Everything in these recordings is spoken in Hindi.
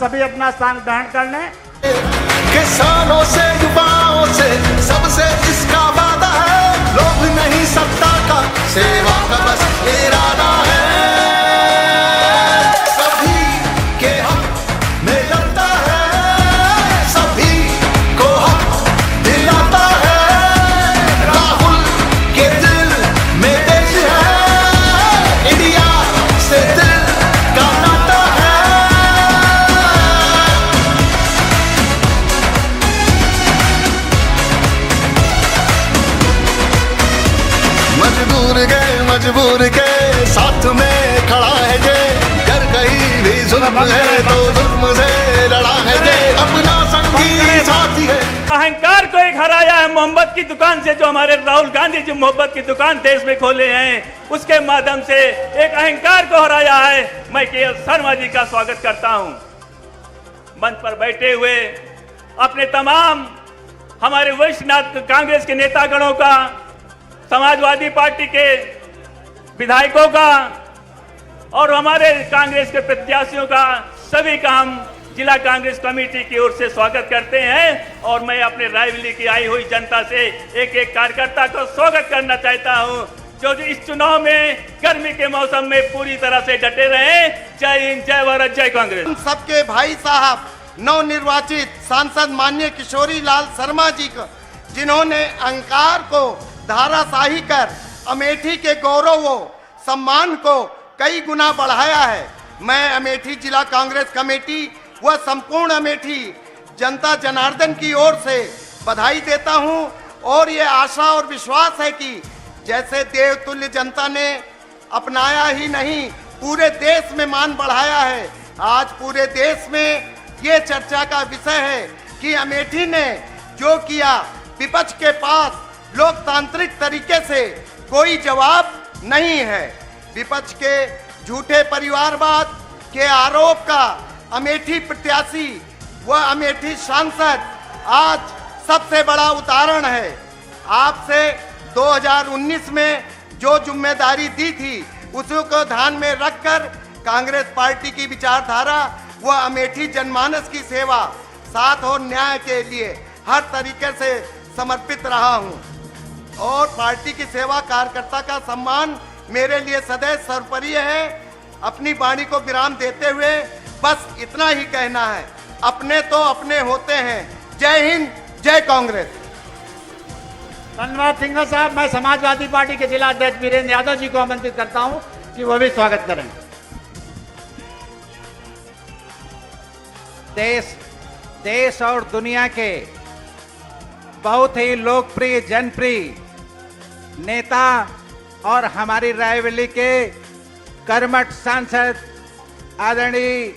सभी अपना स्थान ग्रहण कर लें। किसानों से युवाओं से सबसे इसका वादा है, लोभ नहीं सत्ता का, सेवा का बस इरादा है। सभी के हक में लड़ता है, सभी को हक दिलाता है। राहुल के दिल में देश है, इंडिया से दिल का नाता है। मजबूर के साथ में खड़ा है जे, कर कहीं भी जुल्म है तो जुल्म से लड़ा है जे, अपना संगी साथी है। अहंकार को एक हराया है मोहब्बत की दुकान से, जो हमारे राहुल गांधी जी मोहब्बत की दुकान देश में खोले हैं, उसके माध्यम से एक अहंकार को हराया है। मैं के शर्मा जी का स्वागत करता हूं। मंच पर बैठे हुए अपने तमाम हमारे वरिष्ठ कांग्रेस के नेतागणों का, समाजवादी पार्टी के विधायकों का और हमारे कांग्रेस के प्रत्याशियों का, सभी का हम जिला कांग्रेस कमेटी की ओर से स्वागत करते हैं। और मैं अपने रायबरेली की आई हुई जनता से एक एक कार्यकर्ता को स्वागत करना चाहता हूं, जो इस चुनाव में गर्मी के मौसम में पूरी तरह से डटे रहे। जय हिंद, जय भारत, जय कांग्रेस। हम सबके भाई साहब नवनिर्वाचित सांसद माननीय किशोरी लाल शर्मा जी को, जिन्होंने अहंकार को धाराशाही कर अमेठी के गौरव व सम्मान को कई गुना बढ़ाया है। मैं अमेठी जिला कांग्रेस कमेटी व संपूर्ण अमेठी जनता जनार्दन की ओर से बधाई देता हूं और ये आशा और विश्वास है कि जैसे देवतुल्य जनता ने अपनाया ही नहीं, पूरे देश में मान बढ़ाया है। आज पूरे देश में ये चर्चा का विषय है कि अमेठी ने जो किया, विपक्ष के पास लोकतांत्रिक तरीके से कोई जवाब नहीं है। विपक्ष के झूठे परिवारवाद के आरोप का अमेठी प्रत्याशी व अमेठी सांसद आज सबसे बड़ा उदाहरण है। आपसे 2019 में जो जिम्मेदारी दी थी, उसी को ध्यान में रखकर कांग्रेस पार्टी की विचारधारा व अमेठी जनमानस की सेवा, साथ और न्याय के लिए हर तरीके से समर्पित रहा हूं और पार्टी की सेवा, कार्यकर्ता का सम्मान मेरे लिए सदैव सर्वोपरि है। अपनी वाणी को विराम देते हुए बस इतना ही कहना है, अपने तो अपने होते हैं। जय हिंद, जय कांग्रेस। धन्यवाद सिंघल साहब। मैं समाजवादी पार्टी के जिला अध्यक्ष वीरेंद्र यादव जी को आमंत्रित करता हूं कि वो भी स्वागत करें। देश और दुनिया के बहुत ही लोकप्रिय, जनप्रिय नेता और हमारी रायबरेली के कर्मठ सांसद आदरणीय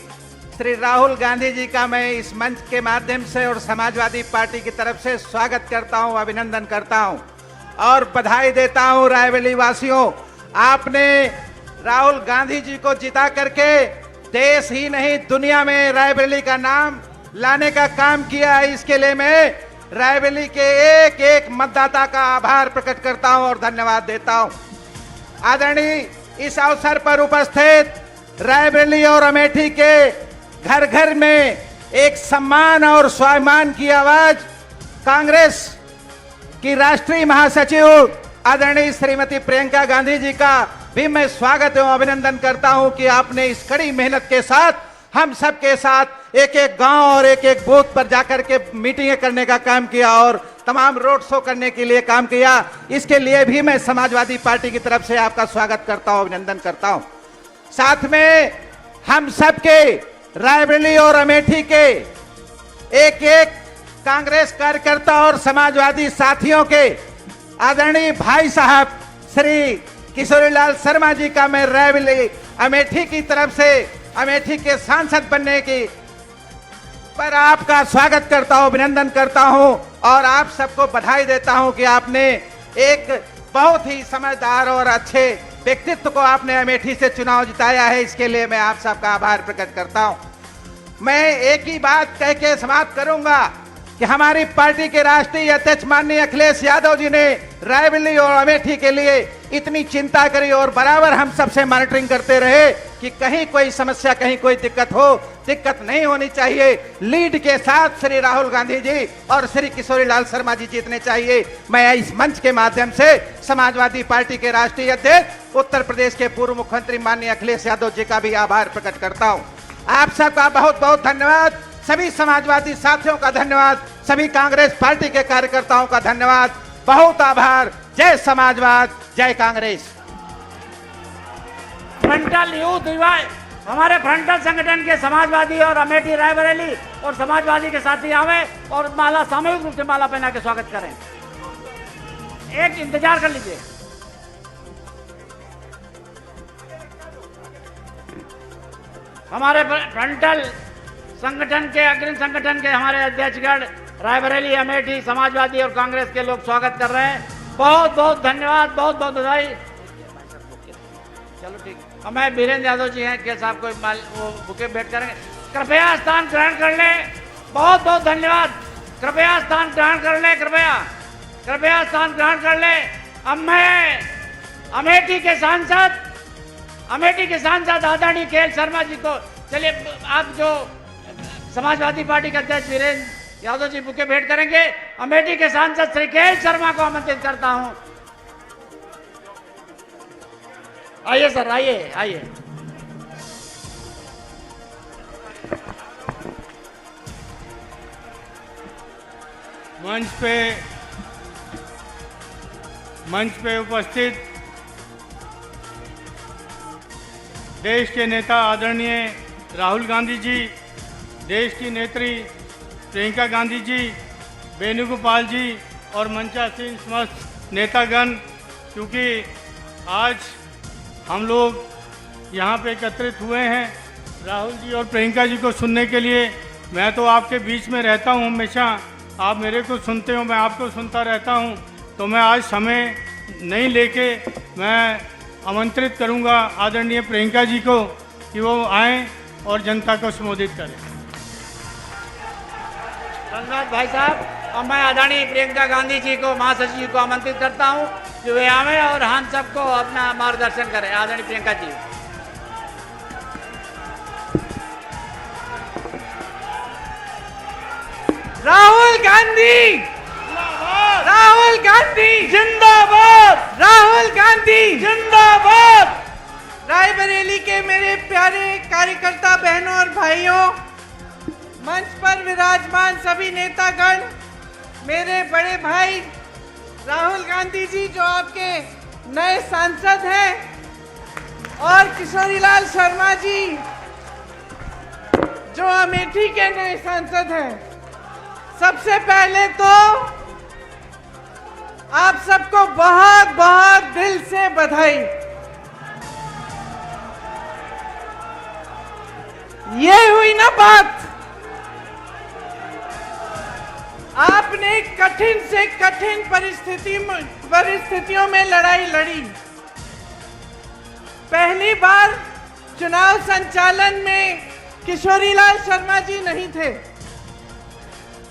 श्री राहुल गांधी जी का मैं इस मंच के माध्यम से और समाजवादी पार्टी की तरफ से स्वागत करता हूं, अभिनंदन करता हूं और बधाई देता हूं। रायबरेली वासियों, आपने राहुल गांधी जी को जिता करके देश ही नहीं दुनिया में रायबरेली का नाम लाने का काम किया है। इसके लिए मैं रायबरेली के एक एक मतदाता का आभार प्रकट करता हूं और धन्यवाद देता हूं। आदरणीय, इस अवसर पर उपस्थित रायबरेली और अमेठी के घर घर में एक सम्मान और स्वाभिमान की आवाज कांग्रेस की राष्ट्रीय महासचिव आदरणीय श्रीमती प्रियंका गांधी जी का भी मैं स्वागत एवं अभिनंदन करता हूं कि आपने इस कड़ी मेहनत के साथ हम सब के साथ एक एक गांव और एक एक बूथ पर जाकर के मीटिंगें करने का काम किया और तमाम रोड शो करने के लिए काम किया। इसके लिए भी मैं समाजवादी पार्टी की तरफ से आपका स्वागत करता हूं, अभिनंदन करता हूं। साथ में हम सब के रायबरेली और अमेठी के एक एक कांग्रेस कार्यकर्ता और समाजवादी साथियों के आदरणीय भाई साहब श्री किशोरीलाल शर्मा जी का मैं रायबरेली अमेठी की तरफ से अमेठी के सांसद बनने की पर आपका स्वागत करता हूं, अभिनंदन करता हूं और आप सबको बधाई देता हूं कि आपने एक बहुत ही समझदार और अच्छे व्यक्तित्व को आपने अमेठी से चुनाव जिताया है। इसके लिए मैं आप सबका आभार प्रकट करता हूं। मैं एक ही बात कह के समाप्त करूंगा कि हमारी पार्टी के राष्ट्रीय अध्यक्ष माननीय अखिलेश यादव जी ने रायबरेली और अमेठी के लिए इतनी चिंता करी और बराबर हम सबसे मॉनिटरिंग करते रहे कि कहीं कोई समस्या, कहीं कोई दिक्कत हो, दिक्कत नहीं होनी चाहिए। लीड के साथ श्री राहुल गांधी जी और श्री किशोरी लाल शर्मा जी जीतने चाहिए। मैं इस मंच के माध्यम से समाजवादी पार्टी के राष्ट्रीय अध्यक्ष, उत्तर प्रदेश के पूर्व मुख्यमंत्री माननीय अखिलेश यादव जी का भी आभार प्रकट करता हूं। आप सबका बहुत बहुत धन्यवाद। सभी समाजवादी साथियों का धन्यवाद। सभी कांग्रेस पार्टी के कार्यकर्ताओं का धन्यवाद। बहुत आभार। जय समाजवाद, जय कांग्रेस। फ्रंटल यूथ युवा, हमारे फ्रंटल संगठन के समाजवादी और अमेठी रायबरेली और समाजवादी के साथी आवे और माला सामूहिक रूप से माला पहना के स्वागत करें। एक इंतजार कर लीजिए। हमारे फ्रंटल संगठन के, अग्रणी संगठन के हमारे अध्यक्षगण रायबरेली, अमेठी, समाजवादी और कांग्रेस के लोग स्वागत कर रहे हैं। बहुत बहुत धन्यवाद, बहुत बहुत बधाई। चलो ठीक। मैं वीरेंद्र यादव जी हैं, के साहब को वो बुके भेंट करेंगे। कृपया स्थान ग्रहण कर ले। बहुत बहुत धन्यवाद। कृपया स्थान ग्रहण कर ले। कृपया स्थान ग्रहण कर ले। अब मैं अमेठी के सांसद आदरणीय के एल शर्मा जी को, चलिए आप जो समाजवादी पार्टी के अध्यक्ष वीरेंद्र यादव जी बुके भेंट करेंगे। अमेठी के सांसद श्री के एल शर्मा को आमंत्रित करता हूं। आइए सर, आइए। मंच पे उपस्थित देश के नेता आदरणीय राहुल गांधी जी, देश की नेत्री प्रियंका गांधी जी, वेणुगोपाल जी और मंचासीन समस्त नेतागण, क्योंकि आज हम लोग यहाँ पे एकत्रित हुए हैं राहुल जी और प्रियंका जी को सुनने के लिए। मैं तो आपके बीच में रहता हूँ हमेशा, आप मेरे को सुनते हो, मैं आपको सुनता रहता हूँ। तो मैं आज समय नहीं लेके मैं आमंत्रित करूँगा आदरणीय प्रियंका जी को कि वो आएँ और जनता को संबोधित करें। धन्यवाद भाई साहब। और मैं आदरणीय प्रियंका गांधी जी को, महासचिव जी को आमंत्रित करता हूं कि वे आवे और हम सबको अपना मार्गदर्शन करें। आदरणीय प्रियंका जी। राहुल गांधी जिंदाबाद। राहुल गांधी जिंदाबाद। रायबरेली के मेरे प्यारे कार्यकर्ता बहनों और भाइयों, मंच पर विराजमान सभी नेतागण, मेरे बड़े भाई राहुल गांधी जी जो आपके नए सांसद हैं, और किशोरी लाल शर्मा जी जो अमेठी के नए सांसद हैं। सबसे पहले तो आप सबको बहुत बहुत दिल से बधाई। ये हुई ना बात, आपने कठिन से कठिन परिस्थितियों में लड़ाई लड़ी। पहली बार चुनाव संचालन में किशोरी लाल शर्मा जी नहीं थे,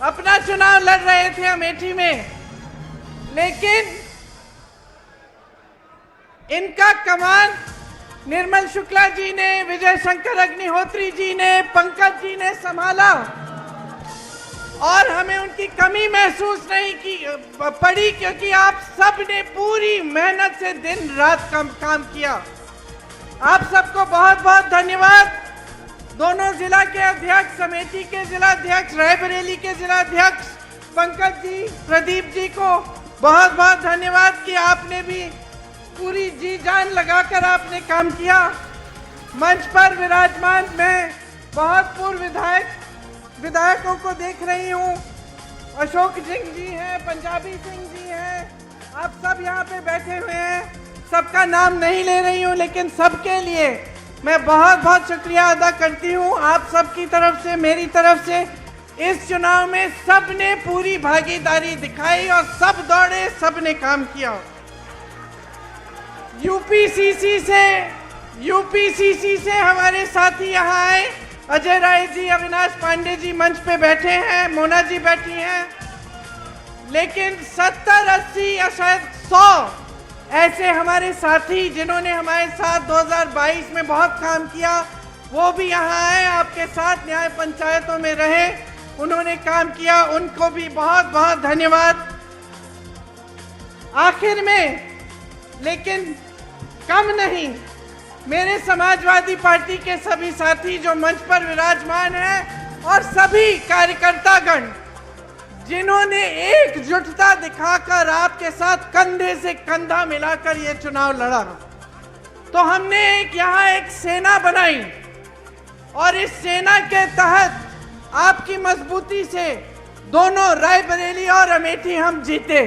अपना चुनाव लड़ रहे थे अमेठी में, लेकिन इनका कमान निर्मल शुक्ला जी ने, विजय शंकर अग्निहोत्री जी ने, पंकज जी ने संभाला और हमें उनकी कमी महसूस नहीं पड़ी, क्योंकि आप सब ने पूरी मेहनत से दिन रात काम किया। आप सबको बहुत बहुत धन्यवाद। दोनों जिला के अध्यक्ष, अमेठी के जिला अध्यक्ष, रायबरेली के जिला अध्यक्ष पंकज जी, प्रदीप जी को बहुत बहुत धन्यवाद कि आपने भी पूरी जी जान लगाकर आपने काम किया। मंच पर विराजमान मैं बहुत पूर्व विधायकों को देख रही हूँ। अशोक सिंह जी हैं, पंजाबी सिंह जी हैं, आप सब यहाँ पे बैठे हुए हैं। सबका नाम नहीं ले रही हूँ, लेकिन सबके लिए मैं बहुत बहुत शुक्रिया अदा करती हूँ। आप सबकी तरफ से, मेरी तरफ से इस चुनाव में सबने पूरी भागीदारी दिखाई और सब दौड़े, सबने काम किया। यूपीसीसी से हमारे साथी यहाँ आए, अजय राय जी, अविनाश पांडे जी मंच पे बैठे हैं, मोना जी बैठी हैं, लेकिन 70, 80 या शायद 100 ऐसे हमारे साथी जिन्होंने हमारे साथ 2022 में बहुत काम किया, वो भी यहाँ आए, आपके साथ न्याय पंचायतों में रहे, उन्होंने काम किया, उनको भी बहुत बहुत धन्यवाद। आखिर में, लेकिन कम नहीं, मेरे समाजवादी पार्टी के सभी साथी जो मंच पर विराजमान हैं और सभी कार्यकर्तागण जिन्होंने एकजुटता दिखाकर आपके साथ कंधे से कंधा मिलाकर ये चुनाव लड़ा, तो हमने यहाँ एक सेना बनाई और इस सेना के तहत आपकी मजबूती से दोनों रायबरेली और अमेठी हम जीते।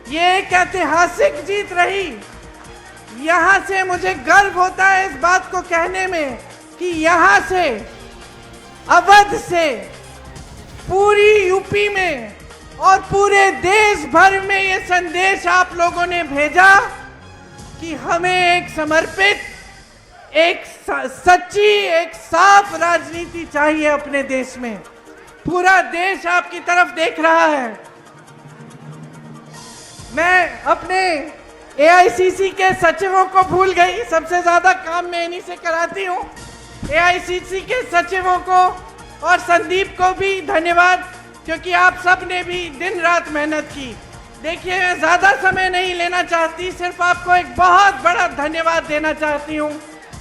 ये एक ऐतिहासिक जीत रही। यहाँ से मुझे गर्व होता है इस बात को कहने में कि यहाँ से, अवध से, पूरी यूपी में और पूरे देश भर में ये संदेश आप लोगों ने भेजा कि हमें एक समर्पित, एक सच्ची, एक साफ राजनीति चाहिए अपने देश में। पूरा देश आपकी तरफ देख रहा है। मैं अपने एआईसीसी के सचिवों को भूल गई, सबसे ज्यादा काम मैं इन्हीं से कराती हूँ। एआईसीसी के सचिवों को और संदीप को भी धन्यवाद, क्योंकि आप सब ने भी दिन रात मेहनत की। देखिए, मैं ज्यादा समय नहीं लेना चाहती, सिर्फ आपको एक बहुत बड़ा धन्यवाद देना चाहती हूँ,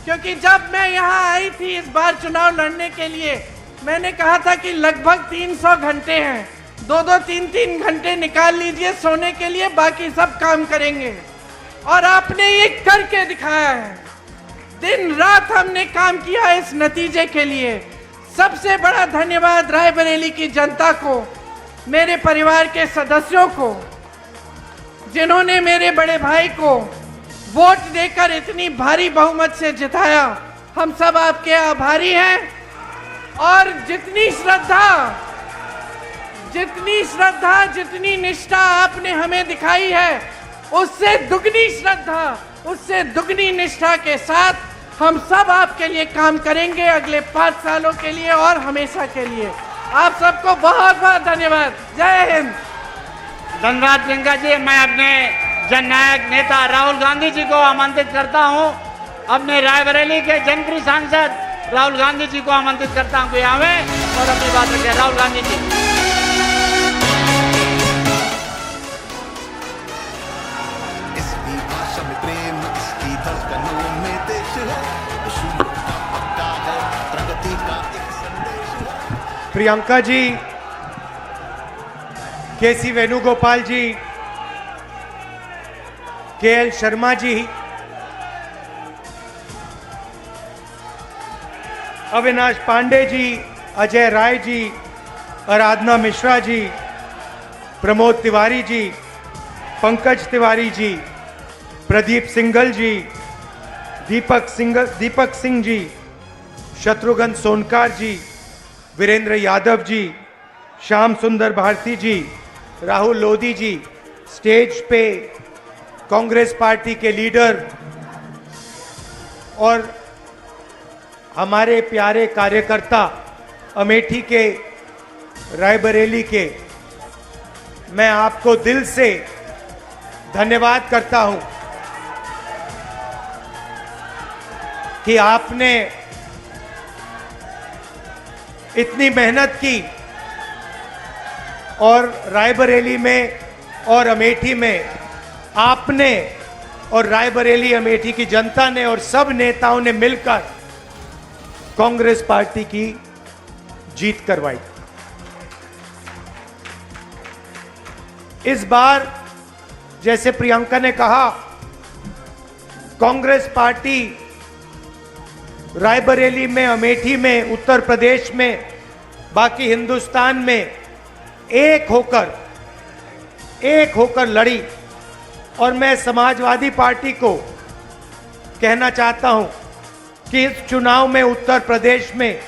क्योंकि जब मैं यहाँ आई थी इस बार चुनाव लड़ने के लिए, मैंने कहा था कि लगभग 300 घंटे हैं, 2-2, 3-3 घंटे निकाल लीजिए सोने के लिए, बाकी सब काम करेंगे। और आपने ये करके दिखाया है। दिन रात हमने काम किया इस नतीजे के लिए। सबसे बड़ा धन्यवाद रायबरेली की जनता को, मेरे परिवार के सदस्यों को, जिन्होंने मेरे बड़े भाई को वोट देकर इतनी भारी बहुमत से जिताया। हम सब आपके आभारी हैं। और जितनी श्रद्धा, जितनी निष्ठा आपने हमें दिखाई है, उससे दुगनी श्रद्धा, उससे दुगनी निष्ठा के साथ हम सब आपके लिए काम करेंगे अगले 5 सालों के लिए और हमेशा के लिए। आप सबको बहुत बहुत धन्यवाद। जय हिंद। धन्यवाद प्रियंका जी। मैं अपने जननायक नेता राहुल गांधी जी को आमंत्रित करता हूं, अपने रायबरेली के जनप्रिय सांसद राहुल गांधी जी को आमंत्रित करता हूं कि आवे और अपनी बात रखें। राहुल गांधी जी। इसकी भाषा में प्रेम, इसकी धड़कनों में देश है, शुरू का पक्का है, प्रगति का एक संदेश है। प्रियंका जी, केसी वेणुगोपाल जी, केएल शर्मा जी, अविनाश पांडे जी, अजय राय जी, आराधना मिश्रा जी, प्रमोद तिवारी जी, पंकज तिवारी जी, प्रदीप सिंघल जी, दीपक सिंह जी, शत्रुघ्न सोनकार जी, वीरेंद्र यादव जी, श्याम सुंदर भारती जी, राहुल लोधी जी, स्टेज पे कांग्रेस पार्टी के लीडर और हमारे प्यारे कार्यकर्ता अमेठी के, रायबरेली के, मैं आपको दिल से धन्यवाद करता हूं कि आपने इतनी मेहनत की और रायबरेली में और अमेठी में आपने और रायबरेली अमेठी की जनता ने और सब नेताओं ने मिलकर कांग्रेस पार्टी की जीत करवाई। इस बार जैसे प्रियंका ने कहा, कांग्रेस पार्टी रायबरेली में, अमेठी में, उत्तर प्रदेश में, बाकी हिंदुस्तान में एक होकर लड़ी। और मैं समाजवादी पार्टी को कहना चाहता हूं कि इस चुनाव में उत्तर प्रदेश में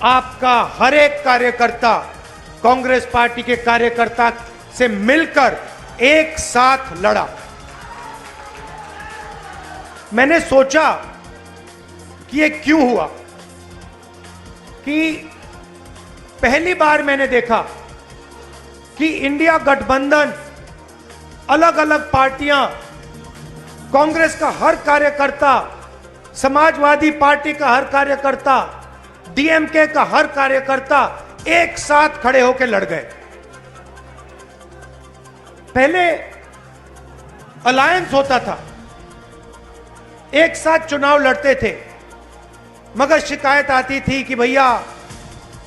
आपका हर एक कार्यकर्ता कांग्रेस पार्टी के कार्यकर्ता से मिलकर एक साथ लड़ा। मैंने सोचा कि ये क्यों हुआ। कि पहली बार मैंने देखा कि इंडिया गठबंधन, अलग अलग पार्टियां, कांग्रेस का हर कार्यकर्ता, समाजवादी पार्टी का हर कार्यकर्ता, डीएमके का हर कार्यकर्ता एक साथ खड़े होकर लड़ गए। पहले अलायंस होता था, एक साथ चुनाव लड़ते थे, मगर शिकायत आती थी कि भैया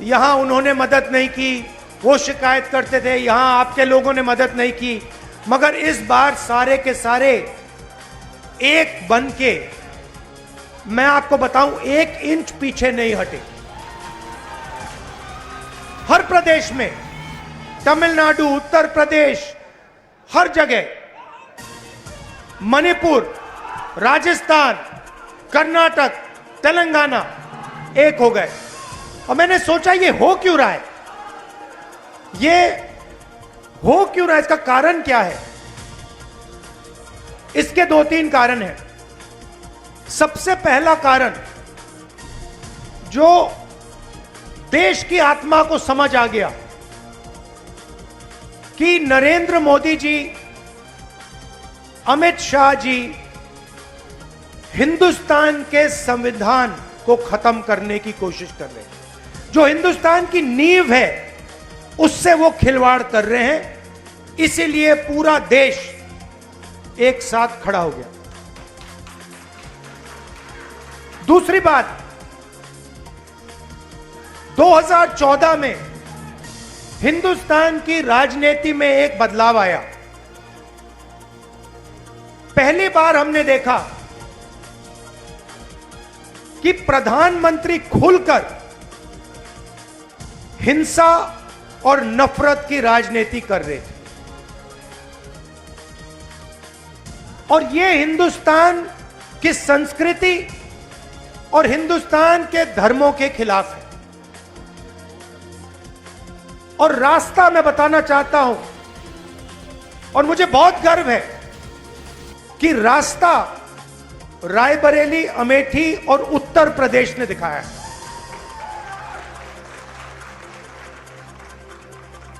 यहां उन्होंने मदद नहीं की, वो शिकायत करते थे यहां आपके लोगों ने मदद नहीं की। मगर इस बार सारे के सारे एक बन के, मैं आपको बताऊं, 1 इंच पीछे नहीं हटे। हर प्रदेश में, तमिलनाडु, उत्तर प्रदेश, हर जगह, मणिपुर, राजस्थान, कर्नाटक, तेलंगाना एक हो गए। और मैंने सोचा ये हो क्यों रहा है, ये हो क्यों रहा है, इसका कारण क्या है? इसके 2-3 कारण हैं। सबसे पहला कारण, जो देश की आत्मा को समझ आ गया कि नरेंद्र मोदी जी, अमित शाह जी हिंदुस्तान के संविधान को खत्म करने की कोशिश कर रहे हैं। जो हिंदुस्तान की नींव है उससे वो खिलवाड़ कर रहे हैं। इसीलिए पूरा देश एक साथ खड़ा हो गया। दूसरी बात, 2014 में हिंदुस्तान की राजनीति में एक बदलाव आया। पहली बार हमने देखा कि प्रधानमंत्री खुलकर हिंसा और नफरत की राजनीति कर रहे थे, और यह हिंदुस्तान की संस्कृति और हिंदुस्तान के धर्मों के खिलाफ है। और रास्ता मैं बताना चाहता हूं, और मुझे बहुत गर्व है कि रास्ता रायबरेली, अमेठी और उत्तर प्रदेश ने दिखाया है।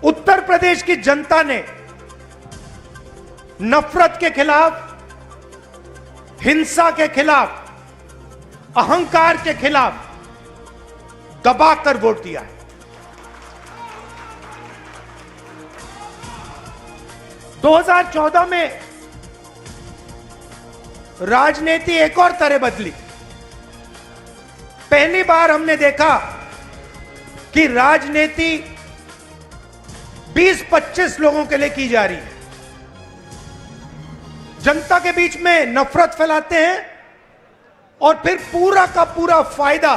उत्तर प्रदेश की जनता ने नफरत के खिलाफ, हिंसा के खिलाफ, अहंकार के खिलाफ दबाकर वोट दिया है। दो 2014 में राजनीति एक और तरह बदली। पहली बार हमने देखा कि राजनीति 20-25 लोगों के लिए की जा रही है। जनता के बीच में नफरत फैलाते हैं और फिर पूरा का पूरा फायदा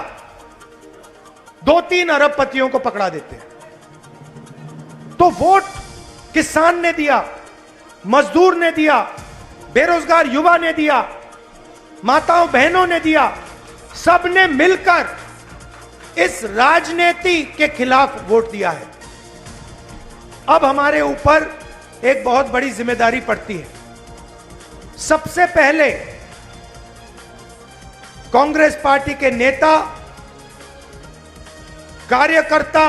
2-3 अरबपतियों को पकड़ा देते हैं। तो वोट किसान ने दिया, मजदूर ने दिया, बेरोजगार युवा ने दिया, माताओं बहनों ने दिया, सबने मिलकर इस राजनीति के खिलाफ वोट दिया है। अब हमारे ऊपर एक बहुत बड़ी जिम्मेदारी पड़ती है। सबसे पहले कांग्रेस पार्टी के नेता, कार्यकर्ता,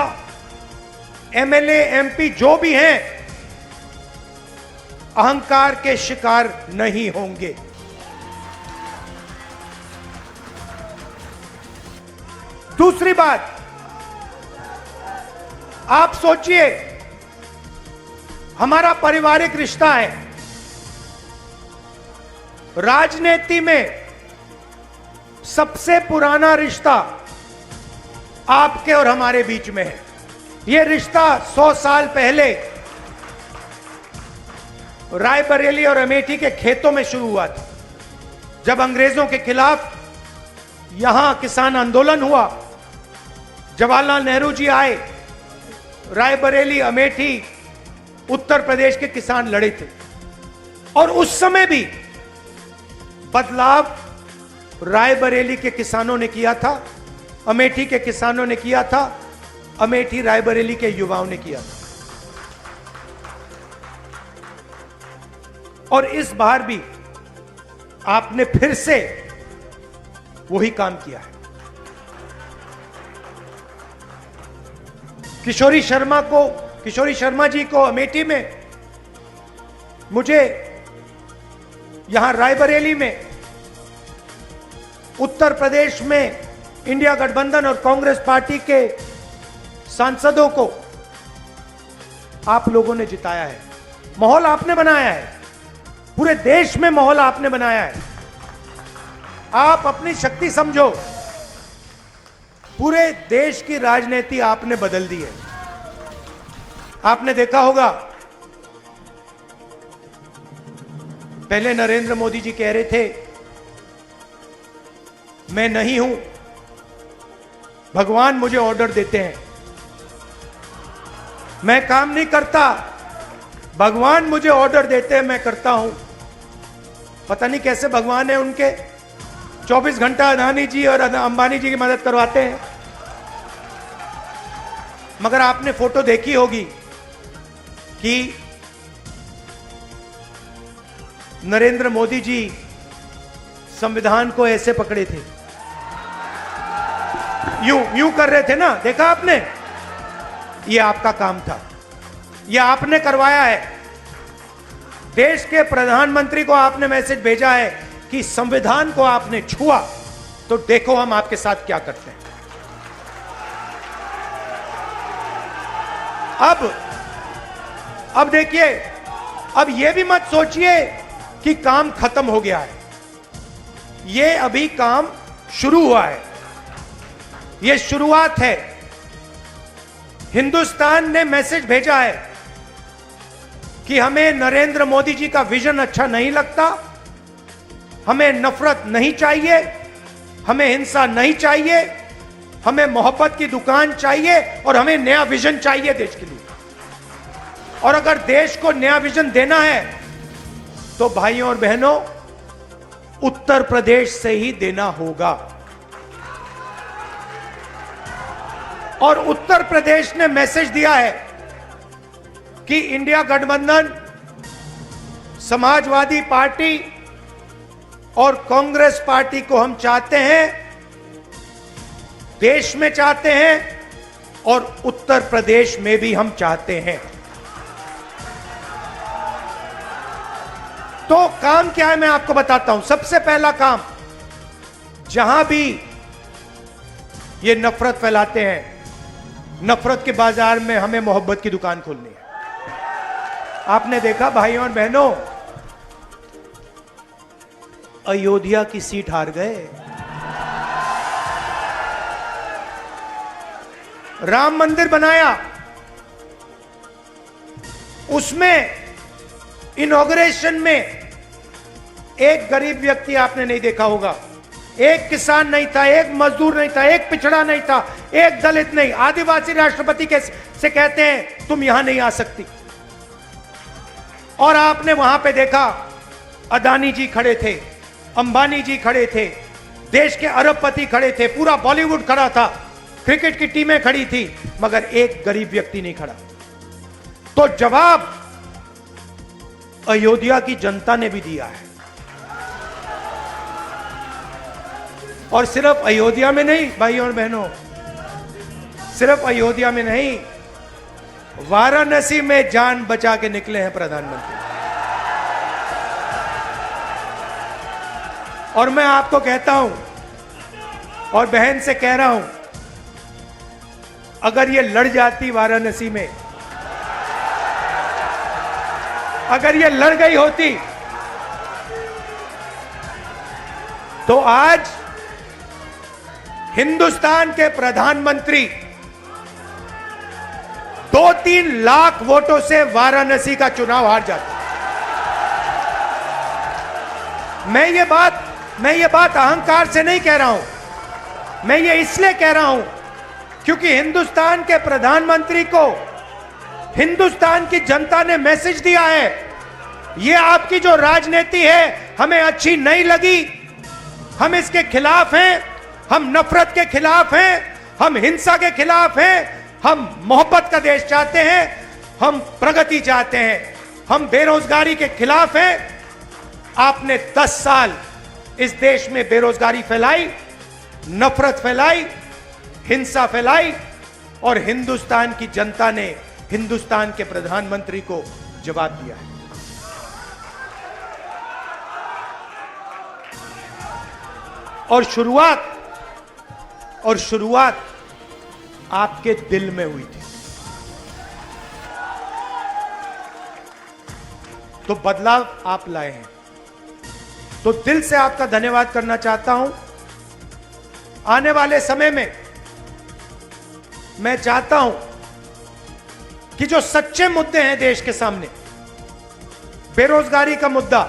एमएलए, एमपी जो भी हैं, अहंकार के शिकार नहीं होंगे। दूसरी बात, आप सोचिए, हमारा पारिवारिक रिश्ता है। राजनीति में सबसे पुराना रिश्ता आपके और हमारे बीच में है। यह रिश्ता 100 साल पहले रायबरेली और अमेठी के खेतों में शुरू हुआ था। जब अंग्रेजों के खिलाफ यहां किसान आंदोलन हुआ, जवाहरलाल नेहरू जी आए, रायबरेली, अमेठी, उत्तर प्रदेश के किसान लड़े थे। और उस समय भी बदलाव रायबरेली के किसानों ने किया था, अमेठी के किसानों ने किया था, अमेठी रायबरेली के युवाओं ने किया था। और इस बार भी आपने फिर से वही काम किया है। किशोरी शर्मा जी को अमेठी में, मुझे यहां रायबरेली में, उत्तर प्रदेश में इंडिया गठबंधन और कांग्रेस पार्टी के सांसदों को आप लोगों ने जिताया है। माहौल आपने बनाया है, पूरे देश में माहौल आपने बनाया है। आप अपनी शक्ति समझो, पूरे देश की राजनीति आपने बदल दी है। आपने देखा होगा, पहले नरेंद्र मोदी जी कह रहे थे मैं नहीं हूं, भगवान मुझे ऑर्डर देते हैं, मैं काम नहीं करता, भगवान मुझे ऑर्डर देते हैं, मैं करता हूं। पता नहीं कैसे भगवान है उनके, 24 घंटा अदानी जी और अंबानी जी की मदद करवाते हैं। मगर आपने फोटो देखी होगी कि नरेंद्र मोदी जी संविधान को ऐसे पकड़े थे, यूं कर रहे थे ना, देखा आपने? यह आपका काम था, यह आपने करवाया है। देश के प्रधानमंत्री को आपने मैसेज भेजा है कि संविधान को आपने छुआ तो देखो हम आपके साथ क्या करते हैं। अब देखिए, अब यह भी मत सोचिए कि काम खत्म हो गया है, यह अभी काम शुरू हुआ है, यह शुरुआत है। हिंदुस्तान ने मैसेज भेजा है कि हमें नरेंद्र मोदी जी का विजन अच्छा नहीं लगता, हमें नफरत नहीं चाहिए, हमें हिंसा नहीं चाहिए, हमें मोहब्बत की दुकान चाहिए और हमें नया विजन चाहिए देश के लिए। और अगर देश को नया विजन देना है तो भाइयों और बहनों, उत्तर प्रदेश से ही देना होगा। और उत्तर प्रदेश ने मैसेज दिया है कि इंडिया गठबंधन, समाजवादी पार्टी और कांग्रेस पार्टी को हम चाहते हैं, देश में चाहते हैं और उत्तर प्रदेश में भी हम चाहते हैं। तो काम क्या है मैं आपको बताता हूं। सबसे पहला काम, जहां भी ये नफरत फैलाते हैं, नफरत के बाजार में हमें मोहब्बत की दुकान खोलनी है। आपने देखा भाइयों और बहनों, अयोध्या की सीट हार गए, राम मंदिर बनाया, उसमें इनॉग्रेशन में एक गरीब व्यक्ति आपने नहीं देखा होगा, एक किसान नहीं था, एक मजदूर नहीं था, एक पिछड़ा नहीं था, एक दलित नहीं, आदिवासी राष्ट्रपति से कहते हैं तुम यहां नहीं आ सकती। और आपने वहां पे देखा अदानी जी खड़े थे, अंबानी जी खड़े थे, देश के अरबपति खड़े थे, पूरा बॉलीवुड खड़ा था, क्रिकेट की टीमें खड़ी थी, मगर एक गरीब व्यक्ति नहीं खड़ा। तो जवाब अयोध्या की जनता ने भी दिया है। और सिर्फ अयोध्या में नहीं भाइयों और बहनों, सिर्फ अयोध्या में नहीं, वाराणसी में जान बचा के निकले हैं प्रधानमंत्री। और मैं आपको कहता हूं और बहन से कह रहा हूं, अगर ये लड़ जाती वाराणसी में, अगर ये लड़ गई होती तो आज हिंदुस्तान के प्रधानमंत्री 2-3 लाख वोटों से वाराणसी का चुनाव हार जाते। मैं ये बात अहंकार से नहीं कह रहा हूं, मैं ये इसलिए कह रहा हूं क्योंकि हिंदुस्तान के प्रधानमंत्री को हिंदुस्तान की जनता ने मैसेज दिया है, ये आपकी जो राजनीति है हमें अच्छी नहीं लगी, हम इसके खिलाफ हैं, हम नफरत के खिलाफ हैं, हम हिंसा के खिलाफ हैं, हम मोहब्बत का देश चाहते हैं, हम प्रगति चाहते हैं, हम बेरोजगारी के खिलाफ हैं। आपने 10 साल इस देश में बेरोजगारी फैलाई, नफरत फैलाई, हिंसा फैलाई, और हिंदुस्तान की जनता ने हिंदुस्तान के प्रधानमंत्री को जवाब दिया है। और शुरुआत आपके दिल में हुई थी। तो बदलाव आप लाए हैं, तो दिल से आपका धन्यवाद करना चाहता हूं। आने वाले समय में मैं चाहता हूं कि जो सच्चे मुद्दे हैं देश के सामने, बेरोजगारी का मुद्दा,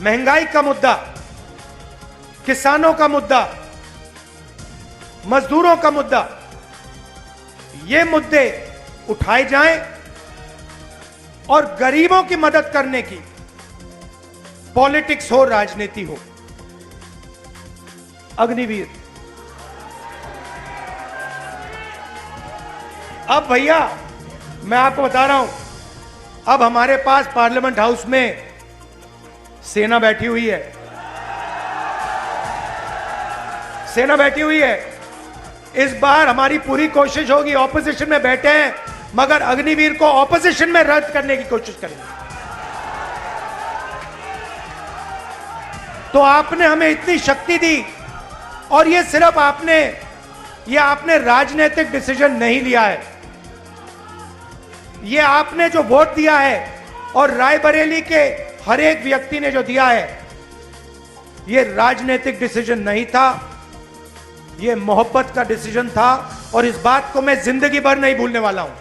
महंगाई का मुद्दा, किसानों का मुद्दा, मजदूरों का मुद्दा, ये मुद्दे उठाए जाएं और गरीबों की मदद करने की पॉलिटिक्स हो, राजनीति हो। अग्निवीर, अब भैया मैं आपको बता रहा हूं, अब हमारे पास पार्लियामेंट हाउस में सेना बैठी हुई है, सेना बैठी हुई है। इस बार हमारी पूरी कोशिश होगी, ऑपोजिशन में बैठे हैं मगर अग्निवीर को ऑपोजिशन में रद्द करने की कोशिश करेंगे। तो आपने हमें इतनी शक्ति दी, और ये सिर्फ आपने राजनीतिक डिसीजन नहीं लिया है, ये आपने जो वोट दिया है और रायबरेली के हर एक व्यक्ति ने जो दिया है, ये राजनीतिक डिसीजन नहीं था, ये मोहब्बत का डिसीजन था। और इस बात को मैं जिंदगी भर नहीं भूलने वाला हूं।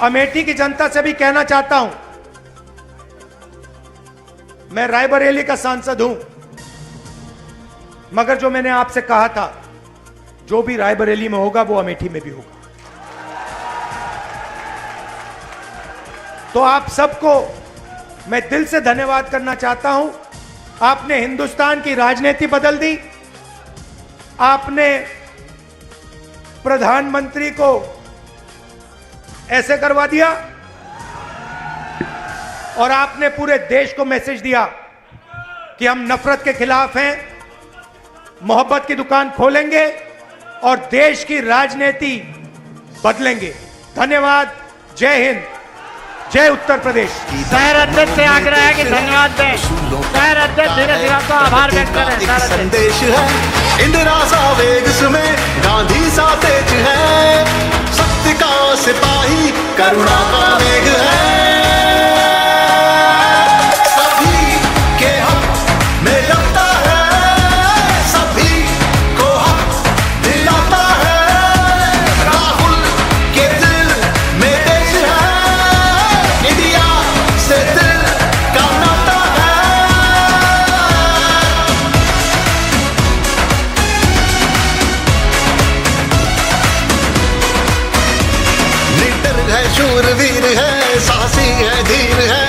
अमेठी की जनता से भी कहना चाहता हूं, मैं रायबरेली का सांसद हूं, मगर जो मैंने आपसे कहा था, जो भी रायबरेली में होगा वो अमेठी में भी होगा। तो आप सबको मैं दिल से धन्यवाद करना चाहता हूं। आपने हिंदुस्तान की राजनीति बदल दी, आपने प्रधानमंत्री को ऐसे करवा दिया, और आपने पूरे देश को मैसेज दिया कि हम नफरत के खिलाफ हैं, मोहब्बत की दुकान खोलेंगे और देश की राजनीति बदलेंगे। धन्यवाद। जय हिंद, जय उत्तर प्रदेश। शहर अध्यक्ष से आग्रह है कि धन्यवाद दें। शहर अध्यक्ष धीरे धीरे तो आभार व्यक्त करें। संदेश है इंदिरा सा वेग में, गांधी सा तेज है, सत्य का सिपाही करुणा का वेग है। सभी के हक में लड़ता है, सभी को हक दिलाता है। राहुल के दिल में देश है, इंडिया से दिल का नाता है। लीडर है, शूरवीर है, साहसी है, धीर है,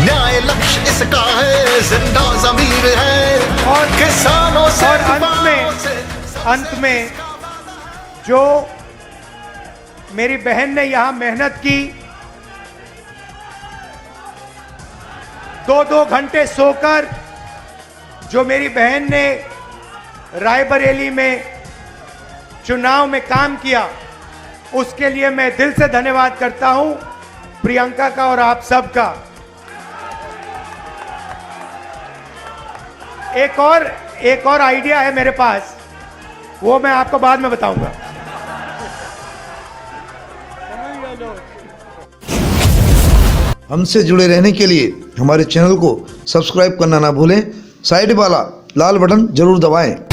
न्याय लक्ष्य इसका है, जिंदा ज़मीर है। और किसानों से और अंत में जो मेरी बहन ने यहां मेहनत की, 2-2 घंटे सोकर जो मेरी बहन ने रायबरेली में चुनाव में काम किया, उसके लिए मैं दिल से धन्यवाद करता हूं, प्रियंका का और आप सबका। एक और आइडिया है मेरे पास, वो मैं आपको बाद में बताऊंगा। हमसे जुड़े रहने के लिए हमारे चैनल को सब्सक्राइब करना ना भूलें। साइड वाला लाल बटन जरूर दबाएं।